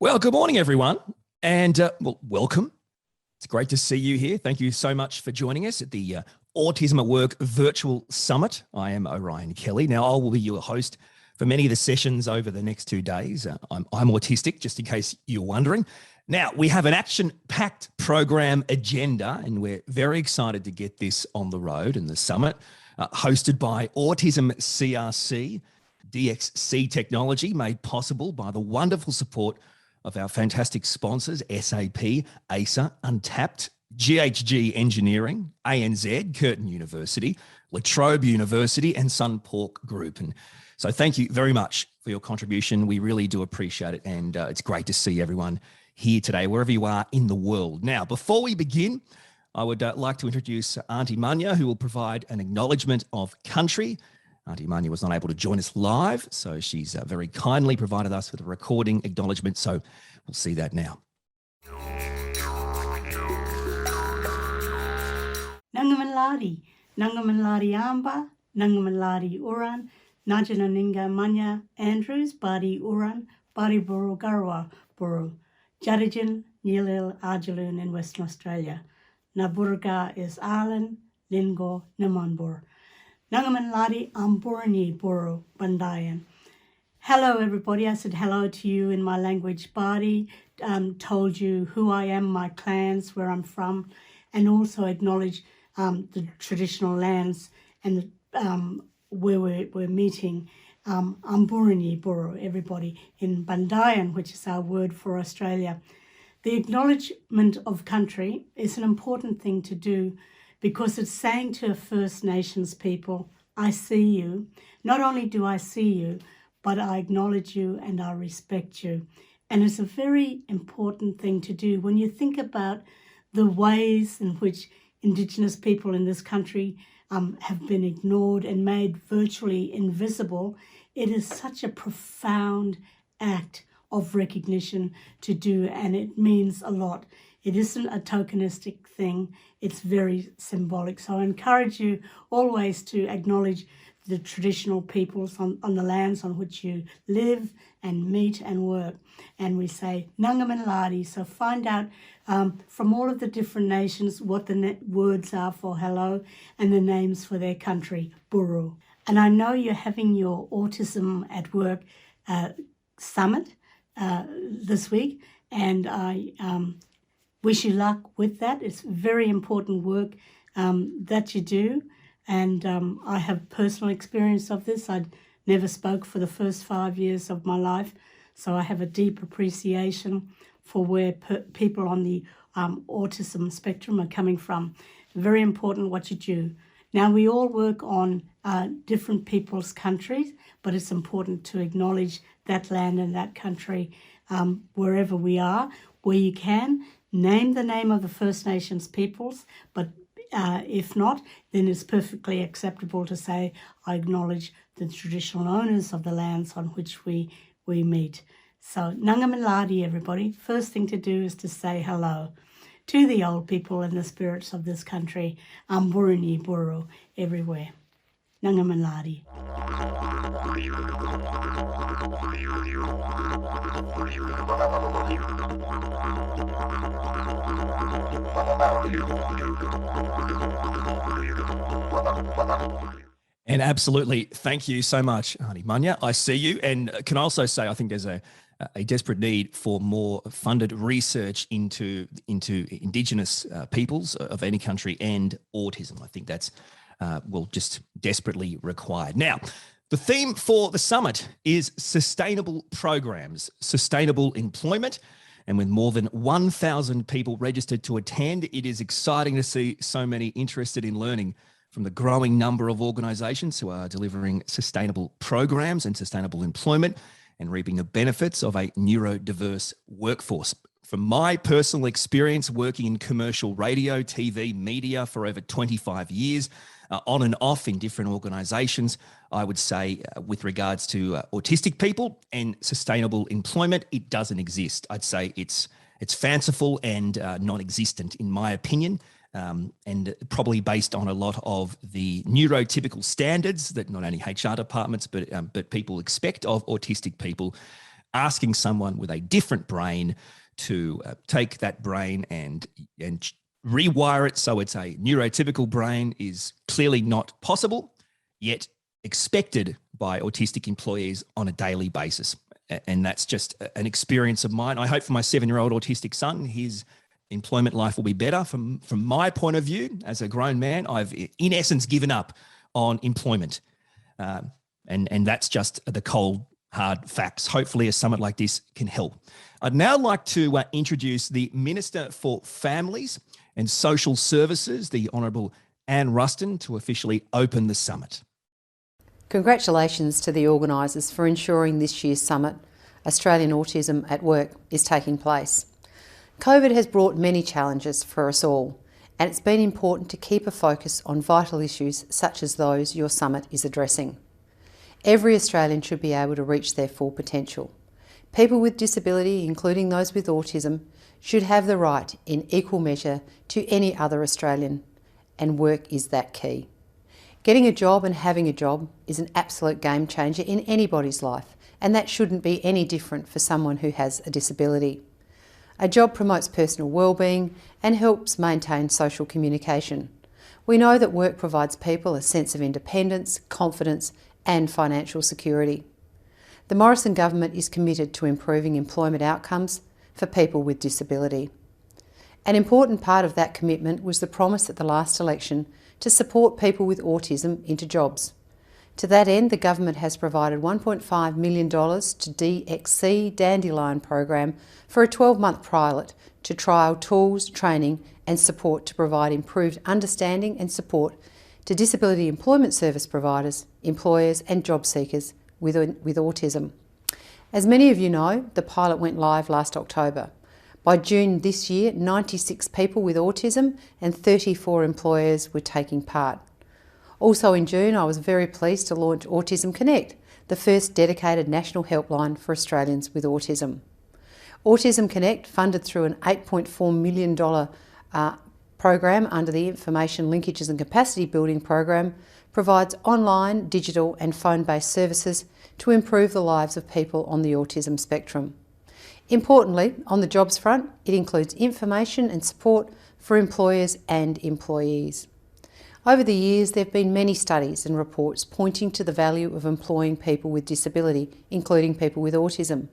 Well, good morning, everyone, and welcome. It's great to see you here. Thank you so much for joining us at the Autism at Work Virtual Summit. I am Orion Kelly. Now, I will be your host for many of the sessions over the next 2 days. I'm autistic, just in case you're wondering. Now, we have an action-packed program agenda, and we're very excited to get this on the road. And the summit, hosted by Autism CRC, DXC technology, made possible by the wonderful support of our fantastic sponsors, SAP, ASA, Untapped, GHG Engineering, ANZ, Curtin University, La Trobe University, and Sunpork Group. And so thank you very much for your contribution. We really do appreciate it. And it's great to see everyone here today, wherever you are in the world. Now, before we begin, I would like to introduce Aunty Munya, who will provide an acknowledgement of country. Aunty Munya was not able to join us live, so she's very kindly provided us with a recording acknowledgement. So we'll see that now. Nangamanlari Amba, Nangamanlari Uran, Najananinga Manya Andrews, Badi Uran, Badi Buru Garwa Buru, Jadajin, Nilil Arjaloon in Western Australia. Naburga is Arlen, Lingo, Namanbur. Nangamanlari Amburni Buru Bandayan. Hello everybody, I said hello to you in my language. Badi told you who I am, my clans, where I'm from, and also acknowledge the traditional lands and where we're meeting. Amburni Buru, everybody in Bandayan, which is our word for Australia. The acknowledgement of country is an important thing to do because it's saying to First Nations people, I see you. Not only do I see you, but I acknowledge you and I respect you. And it's a very important thing to do. When you think about the ways in which Indigenous people in this country have been ignored and made virtually invisible, it is such a profound act of recognition to do, and it means a lot. It isn't a tokenistic thing, it's very symbolic. So I encourage you always to acknowledge the traditional peoples on the lands on which you live and meet and work. And we say Nangamanlari, so find out from all of the different nations what the words are for hello and the names for their country, Buru. And I know you're having your Autism at Work Summit this week, and I wish you luck with that. It's very important work that you do. And I have personal experience of this. I never spoke for the first 5 years of my life, so I have a deep appreciation for where people on the autism spectrum are coming from. Very important what you do. Now, we all work on different people's countries, but it's important to acknowledge that land and that country wherever we are, where you can. Name the name of the First Nations peoples, but if not, then it's perfectly acceptable to say, I acknowledge the traditional owners of the lands on which we meet. So, Nangamanlari, everybody. First thing to do is to say hello to the old people and the spirits of this country. Amburni Buru everywhere. Nangamanlari. And absolutely, thank you so much, Aunty Munya. I see you, and can also say I think there's a desperate need for more funded research into Indigenous peoples of any country and autism. I think that's just desperately required. Now, the theme for the summit is sustainable programs, sustainable employment. And with more than 1,000 people registered to attend, it is exciting to see so many interested in learning from the growing number of organisations who are delivering sustainable programs and sustainable employment and reaping the benefits of a neurodiverse workforce. From my personal experience working in commercial radio, TV, media for over 25 years, on and off in different organisations, I would say with regards to autistic people and sustainable employment, it doesn't exist. I'd say it's fanciful and non-existent in my opinion. And probably based on a lot of the neurotypical standards that not only HR departments but people expect of autistic people. asking someone with a different brain to take that brain and rewire it so it's a neurotypical brain is clearly not possible, yet expected by autistic employees on a daily basis. And that's just an experience of mine. I hope for my 7-year-old autistic son, his employment life will be better. From my point of view, as a grown man, I've in essence given up on employment. And that's just the cold, hard facts. Hopefully a summit like this can help. I'd now like to introduce the Minister for Families and Social Services, the Honourable Anne Ruston, to officially open the summit. Congratulations to the organisers for ensuring this year's summit, Australian Autism at Work, is taking place. COVID has brought many challenges for us all, and it's been important to keep a focus on vital issues such as those your summit is addressing. Every Australian should be able to reach their full potential. People with disability, including those with autism, should have the right in equal measure to any other Australian, and work is that key. Getting a job and having a job is an absolute game changer in anybody's life, and that shouldn't be any different for someone who has a disability. A job promotes personal well-being and helps maintain social communication. We know that work provides people a sense of independence, confidence and financial security. The Morrison government is committed to improving employment outcomes for people with disability. An important part of that commitment was the promise at the last election to support people with autism into jobs. To that end, the government has provided $1.5 million to DXC Dandelion program for a 12-month pilot to trial tools, training and support to provide improved understanding and support to disability employment service providers, employers and job seekers with autism. As many of you know, the pilot went live last October. By June this year, 96 people with autism and 34 employers were taking part. Also in June, I was very pleased to launch Autism Connect, the first dedicated national helpline for Australians with autism. Autism Connect, funded through an $8.4 million program under the Information Linkages and Capacity Building program, provides online, digital and phone-based services to improve the lives of people on the autism spectrum. Importantly, on the jobs front, it includes information and support for employers and employees. Over the years, there have been many studies and reports pointing to the value of employing people with disability, including people with autism.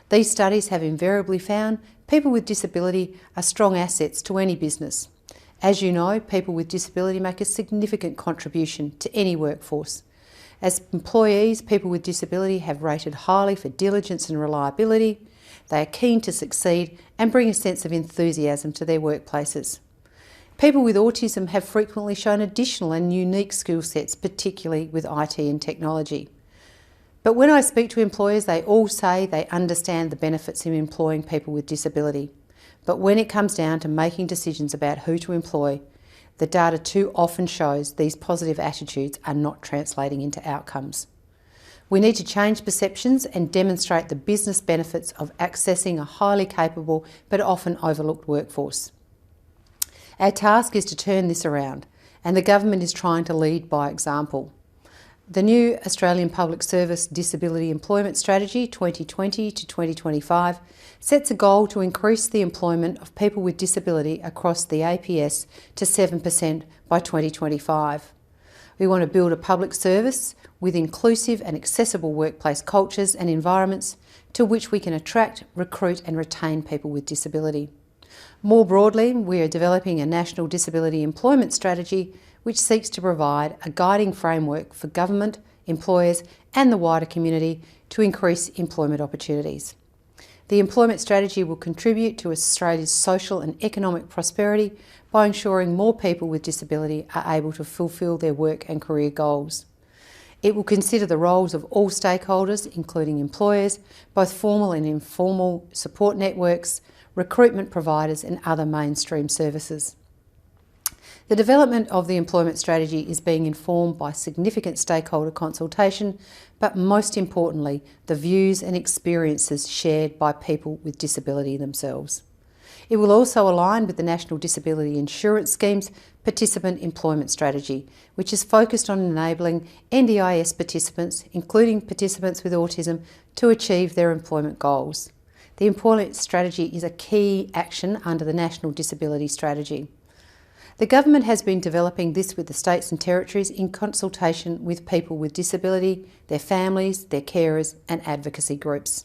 These studies have invariably found people with disability are strong assets to any business. As you know, people with disability make a significant contribution to any workforce. As employees, people with disability have rated highly for diligence and reliability. They are keen to succeed and bring a sense of enthusiasm to their workplaces. People with autism have frequently shown additional and unique skill sets, particularly with IT and technology. But when I speak to employers, they all say they understand the benefits of employing people with disability. But when it comes down to making decisions about who to employ, the data too often shows these positive attitudes are not translating into outcomes. We need to change perceptions and demonstrate the business benefits of accessing a highly capable but often overlooked workforce. Our task is to turn this around, and the government is trying to lead by example. The new Australian Public Service Disability Employment Strategy 2020 to 2025 sets a goal to increase the employment of people with disability across the APS to 7% by 2025. We want to build a public service with inclusive and accessible workplace cultures and environments to which we can attract, recruit and retain people with disability. More broadly, we are developing a national disability employment strategy which seeks to provide a guiding framework for government, employers and the wider community to increase employment opportunities. The employment strategy will contribute to Australia's social and economic prosperity by ensuring more people with disability are able to fulfil their work and career goals. It will consider the roles of all stakeholders, including employers, both formal and informal support networks, recruitment providers and other mainstream services. The development of the employment strategy is being informed by significant stakeholder consultation, but most importantly, the views and experiences shared by people with disability themselves. It will also align with the national disability insurance schemes, Participant Employment Strategy, which is focused on enabling NDIS participants, including participants with autism, to achieve their employment goals. The employment strategy is a key action under the National Disability Strategy. The government has been developing this with the states and territories in consultation with people with disability, their families, their carers and advocacy groups.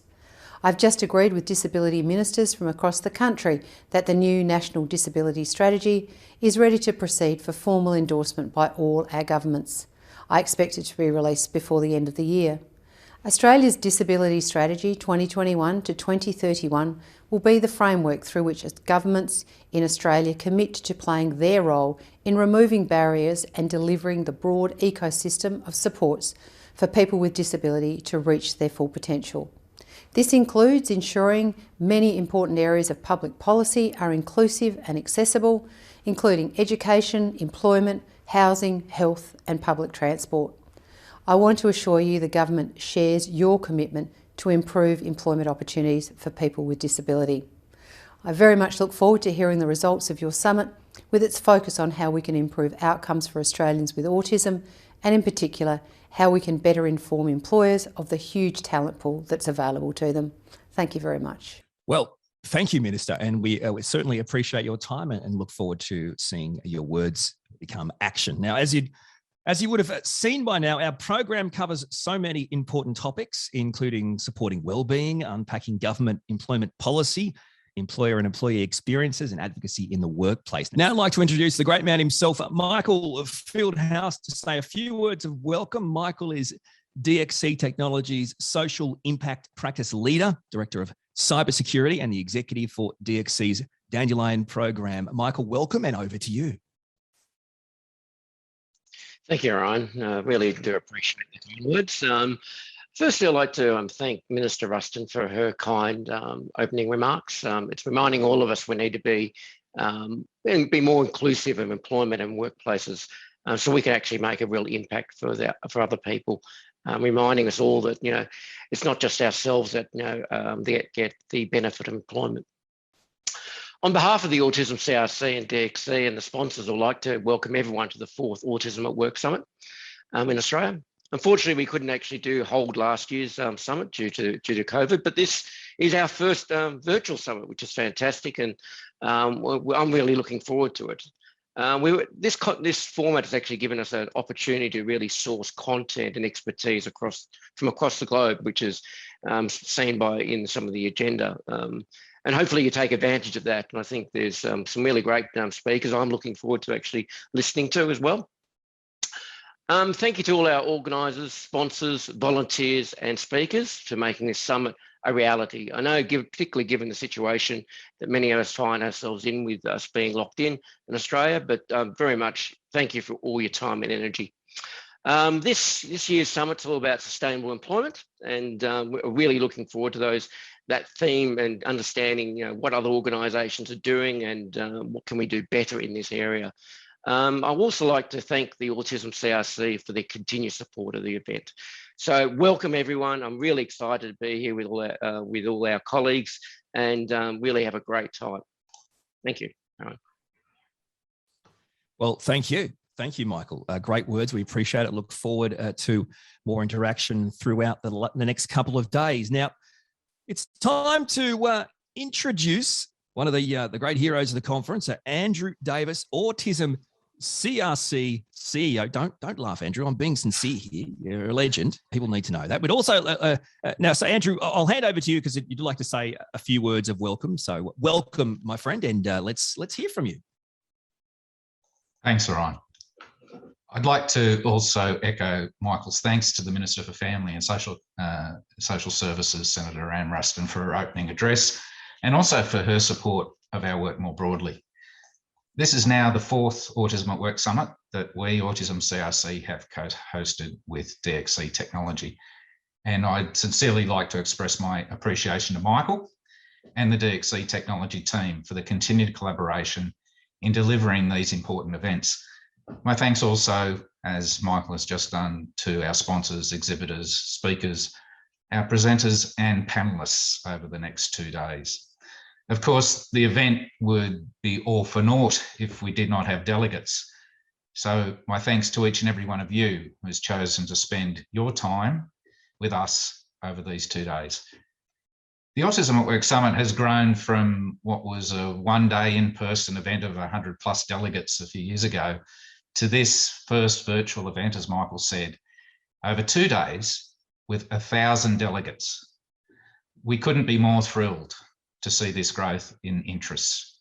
I've just agreed with disability ministers from across the country that the new National Disability Strategy is ready to proceed for formal endorsement by all our governments. I expect it to be released before the end of the year. Australia's Disability Strategy 2021 to 2031 will be the framework through which governments in Australia commit to playing their role in removing barriers and delivering the broad ecosystem of supports for people with disability to reach their full potential. This includes ensuring many important areas of public policy are inclusive and accessible, including education, employment, housing, health and public transport. I want to assure you the government shares your commitment to improve employment opportunities for people with disability. I very much look forward to hearing the results of your summit, with its focus on how we can improve outcomes for Australians with autism, and in particular, how we can better inform employers of the huge talent pool that's available to them. Thank you very much. Well, thank you, Minister, and we certainly appreciate your time and look forward to seeing your words become action. Now, as you would have seen by now, our program covers so many important topics, including supporting wellbeing, unpacking government employment policy, employer and employee experiences, and advocacy in the workplace. Now I'd like to introduce the great man himself, Michael of Fieldhouse, to say a few words of welcome. Michael is DXC Technologies Social Impact Practice Leader, Director of Cybersecurity, and the Executive for DXC's Dandelion Program. Michael, welcome, and over to you. Thank you, Orion. Really do appreciate the kind words. Firstly, I'd like to thank Minister Ruston for her kind opening remarks. It's reminding all of us we need to be more inclusive of employment and workplaces, so we can actually make a real impact for other people. Reminding us all that it's not just ourselves that get the benefit of employment. On behalf of the Autism CRC and DXC and the sponsors, I'd like to welcome everyone to the 4th Autism at Work Summit in Australia. Unfortunately, we couldn't actually hold last year's summit due to COVID, but this is our first virtual summit, which is fantastic, and I'm really looking forward to it. This format has actually given us an opportunity to really source content and expertise from across the globe, which is seen in some of the agenda. And hopefully you take advantage of that. And I think there's some really great speakers I'm looking forward to actually listening to as well. Thank you to all our organisers, sponsors, volunteers and speakers for making this summit a reality. I know, particularly given the situation that many of us find ourselves in with us being locked in Australia, but very much thank you for all your time and energy. This year's summit's all about sustainable employment, and we're really looking forward to that theme and understanding what other organisations are doing and what can we do better in this area. I'd also like to thank the Autism CRC for their continued support of the event. So welcome everyone. I'm really excited to be here with all our colleagues and really have a great time. Thank you. Well, thank you. Thank you, Michael. Great words. We appreciate it. Look forward to more interaction throughout the next couple of days. Now, it's time to introduce one of the great heroes of the conference, Andrew Davis, Autism CRC CEO. Don't laugh, Andrew. I'm being sincere here. You're a legend. People need to know that. But also, now, so Andrew, I'll hand over to you because you'd like to say a few words of welcome. So welcome, my friend, and let's hear from you. Thanks, Orion. I'd like to also echo Michael's thanks to the Minister for Family and Social Services, Senator Anne Ruston, for her opening address, and also for her support of our work more broadly. This is now the 4th Autism at Work Summit that we, Autism CRC, have co-hosted with DXC Technology. And I'd sincerely like to express my appreciation to Michael and the DXC Technology team for the continued collaboration in delivering these important events. My thanks also, as Michael has just done, to our sponsors, exhibitors, speakers, our presenters and panellists over the next 2 days. Of course, the event would be all for naught if we did not have delegates. So my thanks to each and every one of you who has chosen to spend your time with us over these 2 days. The Autism at Work Summit has grown from what was a one-day in-person event of 100+ delegates a few years ago to this first virtual event, as Michael said, over 2 days with 1,000 delegates. We couldn't be more thrilled to see this growth in interest.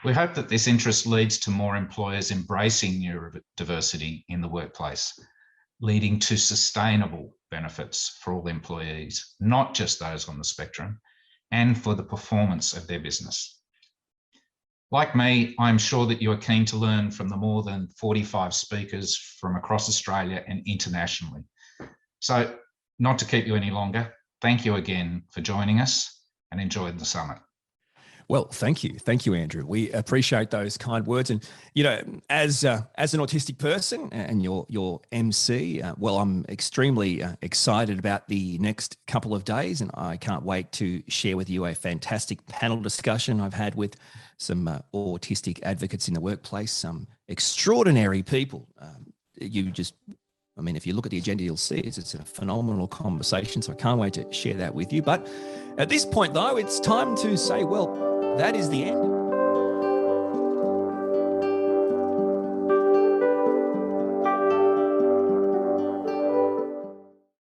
We hope that this interest leads to more employers embracing neurodiversity in the workplace, leading to sustainable benefits for all employees, not just those on the spectrum, and for the performance of their business. Like me, I'm sure that you are keen to learn from the more than 45 speakers from across Australia and internationally. So, not to keep you any longer, thank you again for joining us and enjoy the summit. Well, thank you. Thank you, Andrew. We appreciate those kind words. And, you know, as an autistic person and your MC, well, I'm extremely excited about the next couple of days, and I can't wait to share with you a fantastic panel discussion I've had with some autistic advocates in the workplace, some extraordinary people. If you look at the agenda, you'll see it's a phenomenal conversation. So I can't wait to share that with you. But at this point, though, it's time to say, well, that is the end